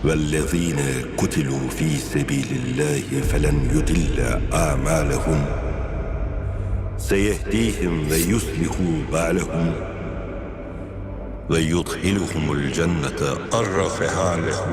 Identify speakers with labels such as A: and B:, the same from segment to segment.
A: والذين قتلوا في سبيل الله فلن يضل أعمالهم سيهديهم ويصلح بالهم ويدخلهم الجنة عرفها لهم.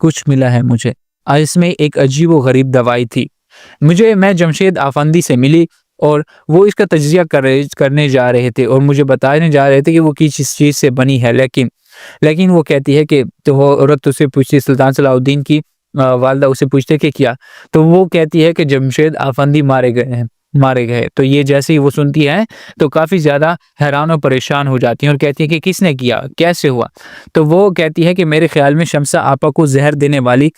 B: کچھ ملا ہے مجھے. اس میں ایک عجیب و غریب دوائی تھی. میں جمشید آفندی سے ملی اور وہ اس کا تجزیہ کرنے جا رہے تھے اور مجھے بتانے جا رہے تھے کہ وہ کس چیز سے بنی ہے. لیکن وہ کہتی ہے کہ تو وہ عورت اسے پوچھتی، سلطان صلاح الدین کی والدہ اسے پوچھتے کہ کیا، تو وہ کہتی ہے کہ جمشید آفندی مارے گئے. تو یہ جیسے ہی وہ سنتی ہے تو کافی زیادہ حیران و پریشان ہو جاتی ہیں اور کہتی ہے کہ کس نے کیا، کیسے ہوا. تو وہ کہتی ہے کہ میرے خیال میں شمسہ آپا کو زہر دینے والی،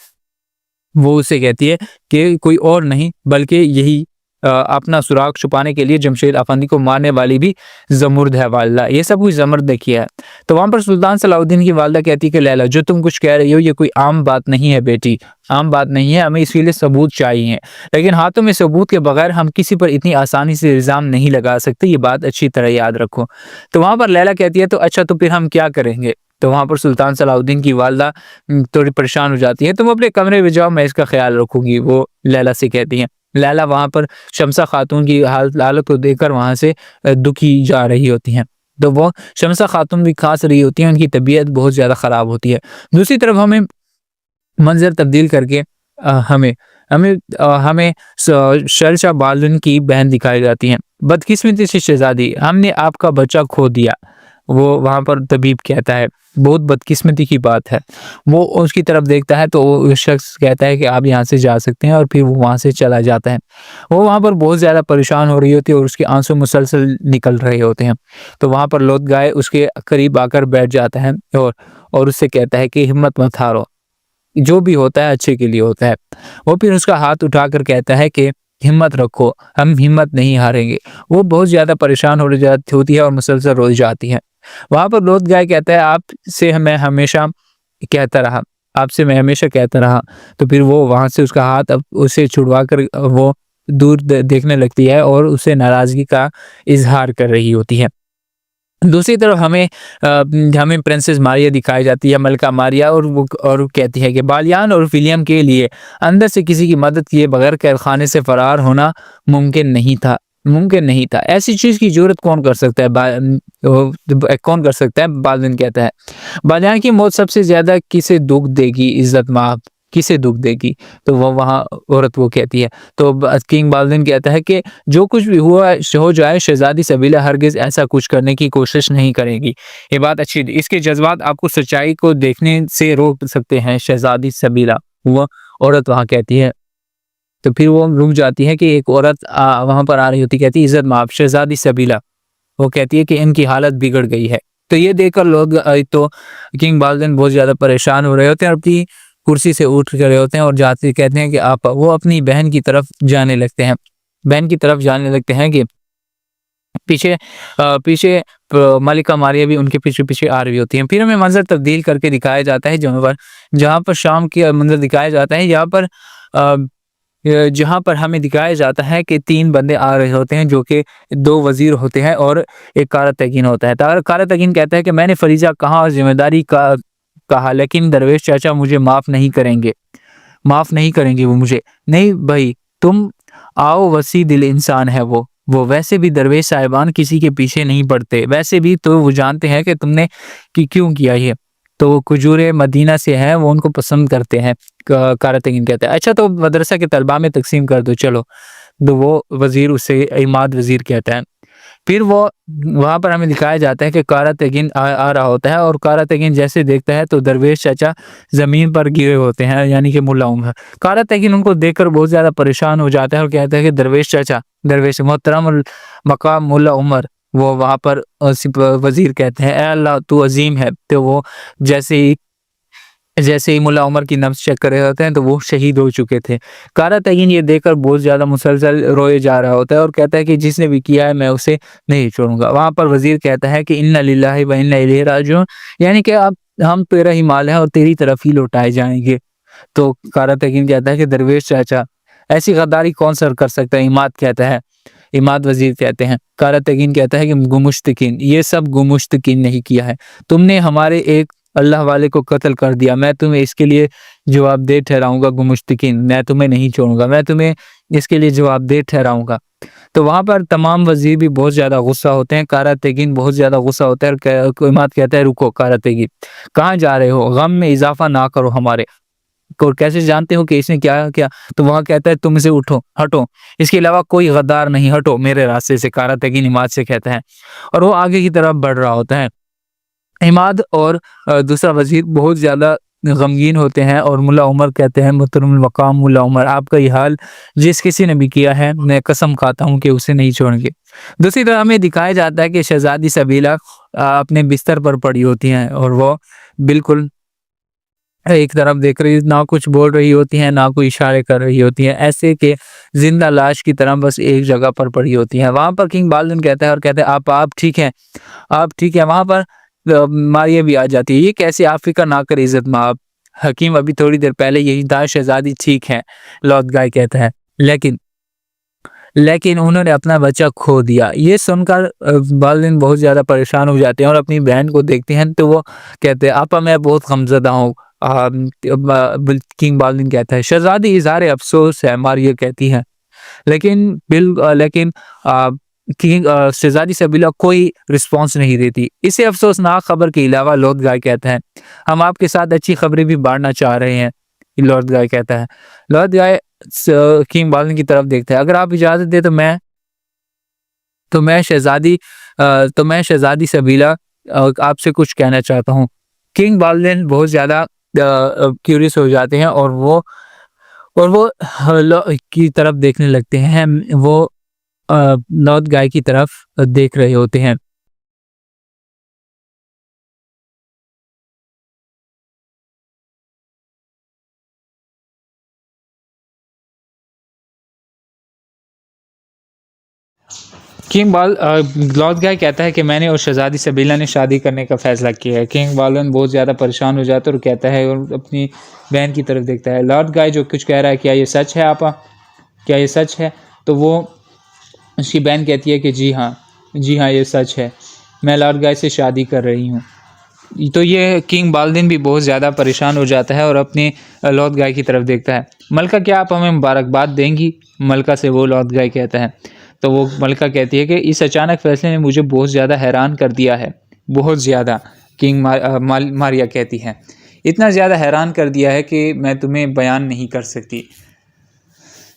B: وہ اسے کہتی ہے کہ کوئی اور نہیں بلکہ یہی اپنا سراغ چھپانے کے لیے جمشید آفندی کو مارنے والی بھی زمرد ہے والدہ. یہ سب کچھ زمرد نے کیا ہے. تو وہاں پر سلطان صلاح الدین کی والدہ کہتی ہے کہ لیلا جو تم کچھ کہہ رہی ہو یہ کوئی عام بات نہیں ہے بیٹی، عام بات نہیں ہے، ہمیں اس کے لیے ثبوت چاہیے، لیکن ہاتھوں میں ثبوت کے بغیر ہم کسی پر اتنی آسانی سے الزام نہیں لگا سکتے، یہ بات اچھی طرح یاد رکھو. تو وہاں پر لیلا کہتی ہے تو اچھا تو پھر ہم کیا کریں گے. تو وہاں پر سلطان صلاح الدین کی والدہ تھوڑی پریشان ہو جاتی ہے. تم اپنے کمرے میں جاؤ، میں اس کا خیال رکھوں گی، وہ لیلا سے کہتی ہیں. لیلا وہاں پر شمسہ خاتون کی حالت کو دیکھ کر وہاں سے دکھی جا رہی ہوتی ہیں. تو وہ شمسہ خاتون بھی کھانس رہی ہوتی ہیں، ان کی طبیعت بہت زیادہ خراب ہوتی ہے. دوسری طرف ہمیں منظر تبدیل کر کے ہمیں شہنشاہ بالدین کی بہن دکھائی جاتی ہیں. بدقسمتی سے شہزادی، ہم نے آپ کا بچہ کھو دیا. وہ وہاں پر طبیب کہتا ہے بہت بدقسمتی کی بات ہے. وہ اس کی طرف دیکھتا ہے تو وہ شخص کہتا ہے کہ آپ یہاں سے جا سکتے ہیں، اور پھر وہ وہاں سے چلا جاتا ہے. وہ وہاں پر بہت زیادہ پریشان ہو رہی ہوتی ہے اور اس کے آنسو مسلسل نکل رہے ہوتے ہیں. تو وہاں پر لوت گائے اس کے قریب آ کر بیٹھ جاتا ہے اور اس سے کہتا ہے کہ ہمت مت ہارو، جو بھی ہوتا ہے اچھے کے لیے ہوتا ہے. وہ پھر اس کا ہاتھ اٹھا کر کہتا ہے کہ ہمت رکھو، ہم ہمت نہیں ہاریں گے. وہ بہت زیادہ پریشان ہوتی ہے اور مسلسل رو جاتی ہے. وہاں پر لوت گائے کہتا ہے آپ سے میں ہمیشہ کہتا رہا. تو پھر وہ وہاں سے اس کا ہاتھ اسے چھڑوا کر وہ دور دیکھنے لگتی ہے اور اسے ناراضگی کا اظہار کر رہی ہوتی ہے. دوسری طرف ہمیں پرنسس ماریا دکھائی جاتی ہے، ملکہ ماریا، اور کہتی ہے کہ بالیان اور ولیم کے لیے اندر سے کسی کی مدد کیے بغیر قید خانے سے فرار ہونا ممکن نہیں تھا. ایسی چیز کی جرت کون کر سکتا ہے؟ بالدین کہتا ہے بالیان کی موت سب سے زیادہ کسے دکھ دے گی، عزت مآب کسے دکھ دے گی. تو وہ وہاں عورت وہ کہتی ہے. تو کنگ بالدین کہتا ہے کہ جو کچھ بھی ہو جائے شہزادی سبیلا ہرگز ایسا کچھ کرنے کی کوشش نہیں کرے گی. یہ بات اچھی تھی، اس کے جذبات آپ کو سچائی کو دیکھنے سے روک سکتے ہیں شہزادی سبیلا، وہ عورت وہاں کہتی ہے. تو پھر وہ رک جاتی ہے کہ ایک عورت وہاں پر آ رہی ہوتی، کہتی عزت مآب شہزادی سبیلا. وہ کہتی ہے کہ ان کی حالت بگڑ گئی ہے. تو یہ دیکھ کر لوگ تو کنگ بالدین بہت زیادہ پریشان ہو رہے ہوتے ہیں، اپنی کرسی سے اٹھ رہے ہوتے ہیں اور جاتے کہتے ہیں کہ آپ، وہ اپنی بہن کی طرف جانے لگتے ہیں کہ پیچھے ملکہ ماریا بھی ان کے پیچھے آ رہی ہوتی ہیں. پھر ہمیں منظر تبدیل کر کے دکھایا جاتا ہے جہاں پر شام کے منظر دکھایا جاتا ہے، جہاں پر ہمیں دکھایا جاتا ہے کہ 3 بندے آ رہے ہوتے ہیں، جو کہ 2 وزیر ہوتے ہیں اور ایک کارا تگین ہوتا ہے. کارا تگین کہتا ہے کہ میں نے فریضہ کہا اور ذمہ داری کہا، لیکن درویش چاچا مجھے معاف نہیں کریں گے وہ مجھے. نہیں بھائی، تم آؤ، وسیع دل انسان ہے وہ ویسے بھی درویش صاحبان کسی کے پیچھے نہیں پڑتے، ویسے بھی تو وہ جانتے ہیں کہ تم نے کیوں کیا یہ. تو وہ کجور مدینہ سے ہیں، وہ ان کو پسند کرتے ہیں. کارا تگین کہتا ہے اچھا تو مدرسہ کے طلباء میں تقسیم کر دو چلو. تو وہ وزیر اسے عماد وزیر کہتا ہے. پھر وہ وہاں پر ہمیں دکھایا جاتا ہے کہ کارا تگین آ رہا ہوتا ہے، اور کارا تگین جیسے دیکھتا ہے تو درویش چاچا زمین پر گرے ہوتے ہیں، یعنی کہ ملا عمر. کارا تگین ان کو دیکھ کر بہت زیادہ پریشان ہو جاتا ہے اور کہتا ہے کہ درویش چاچا، درویش محترم مقام ملا عمر. وہ وہاں پر وزیر کہتے ہیں اے اللہ تو عظیم ہے. تو وہ جیسے ہی ملا عمر کی نبض چیک کر رہے ہوتے ہیں تو وہ شہید ہو چکے تھے. کارا تگین یہ دیکھ کر بہت زیادہ مسلسل روئے جا رہا ہوتا ہے اور کہتا ہے کہ جس نے بھی کیا ہے میں اسے نہیں چھوڑوں گا. وہاں پر وزیر کہتا ہے کہ انا للہ و انا الیہ راجعون، یعنی کہ اب ہم تیرا ہی مال ہے اور تیری طرف ہی لوٹائے جائیں گے. تو کارا تگین کہتا ہے کہ درویش چاچا ایسی غداری کون سر کر سکتا ہے. عماد وزیر کہتے ہیں. کارا تگین کہتا ہے کہ گمشتکین، یہ سب گمشتکین نہیں کیا ہے، تم نے ہمارے ایک اللہ والے کو قتل کر دیا، میں تمہیں اس کے لیے جواب دہ ٹھہراؤں گا. گمشتکین، میں تمہیں نہیں چھوڑوں گا، میں تمہیں اس کے لیے جواب دہ ٹھہراؤں گا. تو وہاں پر تمام وزیر بھی بہت زیادہ غصہ ہوتے ہیں. کارا تگین بہت زیادہ غصہ ہوتا ہے اور عماد کہتا ہے رکو کارا تگین، کہاں جا رہے ہو، غم میں اضافہ نہ کرو ہمارے. کیسے جانتے ہو کہ اس نے کیا کیا؟ تو وہاں کہتا ہے تم اسے اٹھو، ہٹو، اس کے علاوہ کوئی غدار نہیں، ہٹو میرے راستے سے، کاراتگی نماز سے کہتا ہے، اور وہ آگے کی طرف بڑھ رہا ہوتا ہے۔ عماد اور دوسرا وزیر بہت زیادہ غمگین ہوتے ہیں، اور ملا عمر کہتے ہیں محترم المقام ملا عمر، آپ کا یہ حال جس کسی نے بھی کیا ہے میں قسم کھاتا ہوں کہ اسے نہیں چھوڑیں گے۔ دوسری طرف ہمیں دکھایا جاتا ہے کہ شہزادی سبیلہ اپنے بستر پر پڑی ہوتی ہیں، اور وہ بالکل ایک طرف دیکھ رہی، نہ کچھ بول رہی ہوتی ہیں، نہ کوئی اشارے کر رہی ہوتی ہیں، ایسے کہ زندہ لاش کی طرح بس ایک جگہ پر پڑی ہوتی ہیں۔ وہاں پر کنگ بالدن کہتا ہے اور کہتے ہیں آپ ٹھیک ہیں، آپ ٹھیک ہیں؟ وہاں پر ماریا بھی آ جاتی ہے، یہ کیسے آپ فکر نہ کر عزت مآب، حکیم ابھی تھوڑی دیر پہلے یہی تھا، شہزادی ٹھیک ہے، لارڈ گائے کہتا ہے، لیکن انہوں نے اپنا بچہ کھو دیا۔ یہ سن کر بالدن بہت زیادہ پریشان ہو جاتے ہیں اور اپنی بہن کو دیکھتے ہیں تو وہ کہتے ہیں آپا میں بہت غمزدہ ہوں۔ کنگ بالدن کہتا ہے شہزادی اظہار افسوس ہے، ماریا کہتی ہے، لیکن شہزادی سبیلہ کوئی رسپانس نہیں دیتی۔ اسے افسوسناک خبر کے علاوہ لارڈ گائے کہتا ہے ہم آپ کے ساتھ اچھی خبریں بھی بانٹنا چاہ رہے ہیں۔ لارڈ گائے کہتا ہے، لارڈ گائے کنگ بالدن کی طرف دیکھتا ہے، اگر آپ اجازت دے تو میں شہزادی سبیلہ آپ سے کچھ کہنا چاہتا ہوں۔ کنگ بالدن بہت زیادہ کیوریس ہو جاتے ہیں اور وہ کی طرف دیکھنے لگتے ہیں، وہ لارڈ گائے کی طرف دیکھ رہے ہوتے ہیں۔ لارڈ گائے کہتا ہے کہ میں نے اور شہزادی سبیلہ نے شادی کرنے کا فیصلہ کیا ہے۔ کنگ بالدن بہت زیادہ پریشان ہو جاتا ہے اور کہتا ہے اور اپنی بہن کی طرف دیکھتا ہے، لارڈ گائے جو کچھ کہہ رہا ہے کیا یہ سچ ہے آپا؟ کیا یہ سچ ہے؟ تو وہ اس کی بہن کہتی ہے کہ جی ہاں یہ سچ ہے، میں لارڈ گائے سے شادی کر رہی ہوں۔ تو یہ کنگ بالدن بھی بہت زیادہ پریشان ہو جاتا ہے اور اپنے لارڈ گائے کی طرف دیکھتا ہے، ملکہ کیا آپ ہمیں مبارکباد دیں گی؟ ملکہ سے وہ لارڈ گائے کہتا ہے، تو وہ ملکہ کہتی ہے کہ اس اچانک فیصلے نے مجھے بہت زیادہ حیران کر دیا ہے، بہت زیادہ۔ کنگ ماریا کہتی ہے اتنا زیادہ حیران کر دیا ہے کہ میں تمہیں بیان نہیں کر سکتی۔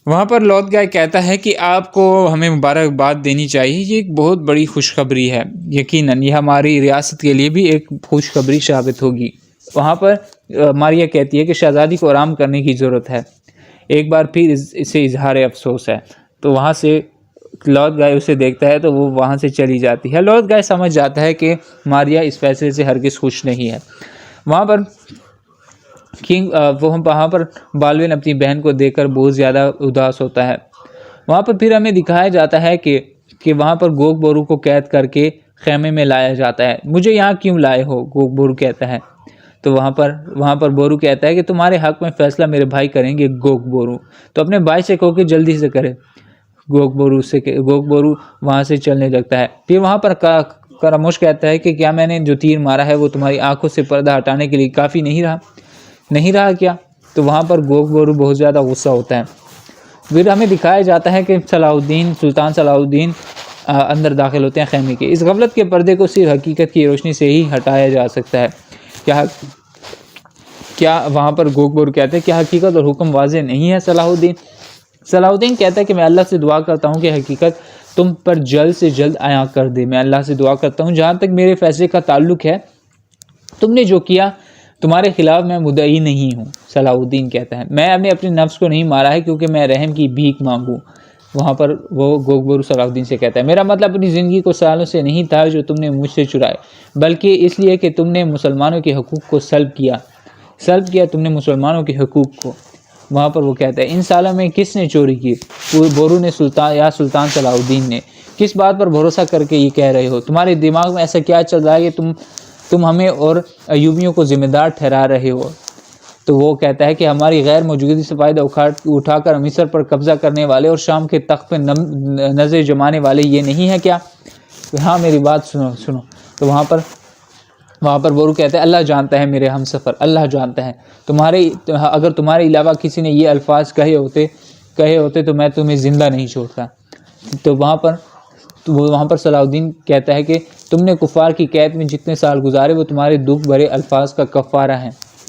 B: وہاں پر لارڈ گائے کہتا ہے کہ آپ کو ہمیں مبارکباد دینی چاہیے، یہ ایک بہت بڑی خوشخبری ہے، یقیناً یہ ہماری ریاست کے لیے بھی ایک خوشخبری ثابت ہوگی۔ وہاں پر ماریا کہتی ہے کہ شہزادی کو آرام کرنے کی ضرورت ہے، ایک بار پھر اسے اظہار افسوس ہے۔ تو وہاں سے لارڈ گائے اسے دیکھتا ہے تو وہ وہاں سے چلی جاتی ہے۔ لارڈ گائے سمجھ جاتا ہے کہ ماریا اس فیصلے سے ہرگز خوش نہیں ہے۔ وہاں پر بالدن اپنی بہن کو دیکھ کر بہت زیادہ اداس ہوتا ہے۔ وہاں پر پھر ہمیں دکھایا جاتا ہے کہ وہاں پر گوگ بورو کو قید کر کے خیمے میں لایا جاتا ہے۔ مجھے یہاں کیوں لائے ہو؟ گوگ بورو کہتا ہے۔ تو وہاں پر بورو کہتا ہے کہ تمہارے حق میں فیصلہ میرے بھائی کریں گے گوگ بورو، تو اپنے بھائی سے کہو کہ جلدی سے کرے۔ گوگ بورو وہاں سے چلنے لگتا ہے۔ پھر وہاں پر کراموش کہتا ہے کہ کیا میں نے جو تیر مارا ہے وہ تمہاری آنکھوں سے پردہ ہٹانے کے لیے کافی نہیں رہا کیا؟ تو وہاں پر گوگ بورو بہت زیادہ غصہ ہوتا ہے۔ پھر ہمیں دکھایا جاتا ہے کہ سلطان صلاح الدین اندر داخل ہوتے ہیں خیمے کے۔ اس غفلت کے پردے کو صرف حقیقت کی روشنی سے ہی ہٹایا جا سکتا ہے۔ کیا وہاں پر گوگ بورو کہتے ہیں کیا حقیقت اور حکم واضح نہیں ہے صلاح الدین کہتا ہے کہ میں اللہ سے دعا کرتا ہوں کہ حقیقت تم پر جلد سے جلد عیاں کر دے۔ میں اللہ سے دعا کرتا ہوں جہاں تک میرے فیصلے کا تعلق ہے تم نے جو کیا تمہارے خلاف میں مدعی نہیں ہوں۔ صلاح الدین کہتا ہے میں نے اپنے نفس کو نہیں مارا ہے کیونکہ میں رحم کی بھیک مانگوں۔ وہاں پر وہ گوگ بورو صلاح الدین سے کہتا ہے میرا مطلب اپنی زندگی کو سالوں سے نہیں تھا جو تم نے مجھ سے چرائے، بلکہ اس لیے کہ تم نے مسلمانوں کے حقوق کو سلب کیا تم نے مسلمانوں کے حقوق کو۔ وہاں پر وہ کہتا ہے ان سالوں میں کس نے چوری کی؟ بورو نے سلطان صلاح الدین نے۔ کس بات پر بھروسہ کر کے یہ کہہ رہے ہو؟ تمہارے دماغ میں ایسا کیا چل رہا ہے کہ تم ہمیں اور ایوبیوں کو ذمہ دار ٹھہرا رہے ہو؟ تو وہ کہتا ہے کہ ہماری غیر موجودگی سے فائدہ اٹھا کر مصر پر قبضہ کرنے والے اور شام کے تخت پہ نظر جمانے والے یہ نہیں ہے کیا؟ ہاں میری بات سنو۔ تو وہاں پر بورو کہتا ہے اللہ جانتا ہے میرے ہم سفر، اللہ جانتا ہے اگر تمہارے علاوہ کسی نے یہ الفاظ کہے ہوتے تو میں تمہیں زندہ نہیں چھوڑتا۔ تو وہاں پر صلاح الدین کہتا ہے کہ تم نے کفار کی قید میں جتنے سال گزارے وہ تمہارے دکھ بھرے الفاظ کا کفارہ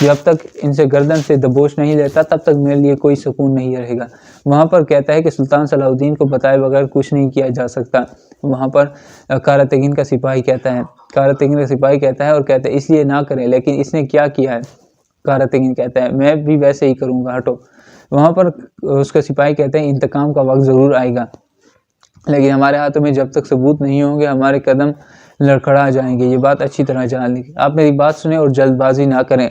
B: جب تک ان سے گردن سے دبوچ نہیں لیتا تب تک میرے لیے کوئی سکون نہیں رہے گا۔ وہاں پر کہتا ہے کہ سلطان صلاح الدین کو بتائے بغیر کچھ نہیں کیا جا سکتا۔ وہاں پر کاراتگین کا سپاہی کہتا ہے اور کہتا ہے اس لیے نہ کرے، لیکن اس نے کیا کیا ہے؟ کاراتگین کہتا ہے میں بھی ویسے ہی کروں گا، ہٹو۔ وہاں پر اس کا سپاہی کہتے ہیں انتقام کا وقت ضرور آئے گا، لیکن ہمارے ہاتھوں میں جب تک ثبوت نہیں ہوں گے ہمارے قدم لڑکھڑا جائیں گے، یہ بات اچھی طرح جان لیں۔ آپ میری بات سنیں اور جلد بازی نہ کریں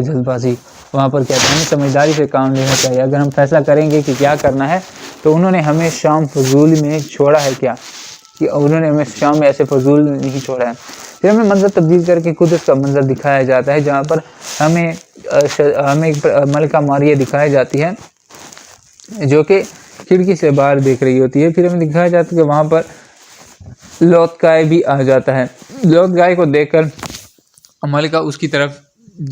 B: جلد بازی۔ وہاں پر کہتے ہیں ہمیں سمجھداری سے کام لینا چاہیے، اگر ہم فیصلہ کریں گے کہ کیا کرنا ہے تو انہوں نے ہمیں شام فضول میں چھوڑا ہے کیا؟ کہ انہوں نے ہمیں شام میں ایسے فضول نہیں چھوڑا ہے۔ پھر ہمیں منظر تبدیل کر کے قدس کا منظر دکھایا جاتا ہے، جہاں پر ہمیں ملکہ ماریہ دکھائی جاتی ہے جو کہ کھڑکی سے باہر دیکھ رہی ہوتی ہے۔ پھر ہمیں دکھایا جاتا ہے کہ وہاں پر لوت گائے بھی آ جاتا ہے۔ لوت گائے کو دیکھ کر ملکہ اس کی طرف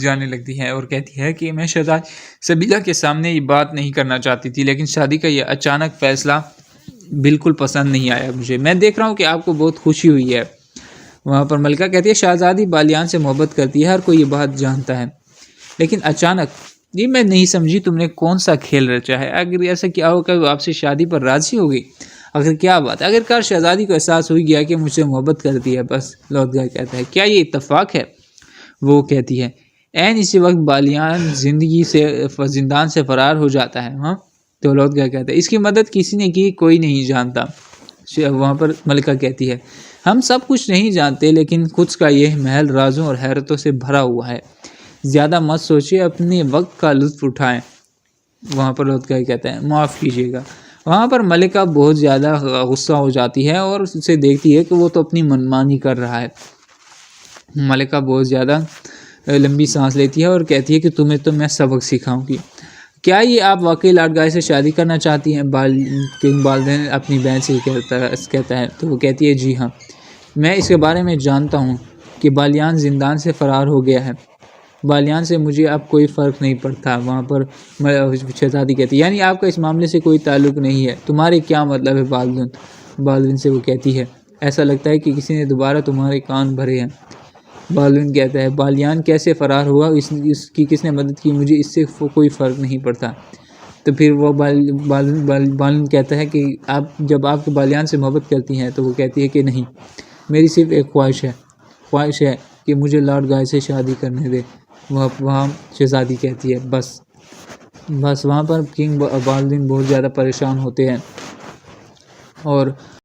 B: جانے لگتی ہے اور کہتی ہے کہ میں شہزادی سبیلہ کے سامنے یہ بات نہیں کرنا چاہتی تھی، لیکن شادی کا یہ اچانک فیصلہ بالکل پسند نہیں آیا مجھے۔ میں دیکھ رہا ہوں کہ آپ کو بہت خوشی ہوئی ہے۔ وہاں پر ملکہ کہتی ہے شہزادی بالیان سے محبت کرتی ہے، ہر کوئی یہ بات جانتا ہے، لیکن اچانک یہ میں نہیں سمجھی تم نے کون سا کھیل رچا ہے؟ اگر ایسا کیا ہو کہ وہ آپ سے شادی پر راضی ہو گئی؟ اگر کیا بات ہے؟ اگر کار شہزادی کو احساس ہو گیا کہ مجھ سے محبت کرتی ہے بس۔ لوت گائے کہتا ہے کیا یہ اتفاق ہے؟ وہ کہتی ہے عین اسی وقت بالیان زندان سے فرار ہو جاتا ہے۔ ہاں تو لوت گائے کہتا ہے اس کی مدد کسی نے کی کوئی نہیں جانتا۔ وہاں پر ملکہ کہتی ہے ہم سب کچھ نہیں جانتے، لیکن قدس کا یہ محل رازوں اور حیرتوں سے بھرا ہوا ہے، زیادہ مت سوچیے، اپنے وقت کا لطف اٹھائیں۔ وہاں پر لوت گائے کہتا ہے معاف کیجیے گا۔ وہاں پر ملکہ بہت زیادہ غصہ ہو جاتی ہے اور اسے دیکھتی ہے کہ وہ تو اپنی منمانی کر رہا ہے۔ ملکہ بہت زیادہ لمبی سانس لیتی ہے اور کہتی ہے کہ تمہیں تو میں سبق سکھاؤں گی۔ کیا یہ آپ واقعی لاڈ گائے سے شادی کرنا چاہتی ہیں؟ کنگ بالدین اپنی بہن سے کہتا ہے تو وہ کہتی ہے جی ہاں، میں اس کے بارے میں جانتا ہوں کہ بالیان زندان سے فرار ہو گیا ہے، بالیان سے مجھے اب کوئی فرق نہیں پڑتا۔ وہاں پر شہزادی کہتی ہے یعنی آپ کا اس معاملے سے کوئی تعلق نہیں ہے، تمہارے کیا مطلب ہے بالدین سے وہ کہتی ہے ایسا لگتا ہے کہ کسی نے دوبارہ تمہارے کان بھرے ہیں۔ بالدین کہتا ہے بالیان کیسے فرار ہوا، اس کی کس نے مدد کی، مجھے اس سے کوئی فرق نہیں پڑتا۔ تو پھر وہ بالدین کہتا ہے کہ جب آپ کے بالیان سے محبت کرتی ہیں تو وہ کہتی ہے کہ نہیں، میری صرف ایک خواہش ہے کہ مجھے لاڈ گائے سے شادی کرنے دے۔ وہاں شہزادی کہتی ہے بس۔ وہاں پر کنگ بالدین بہت زیادہ پریشان ہوتے ہیں اور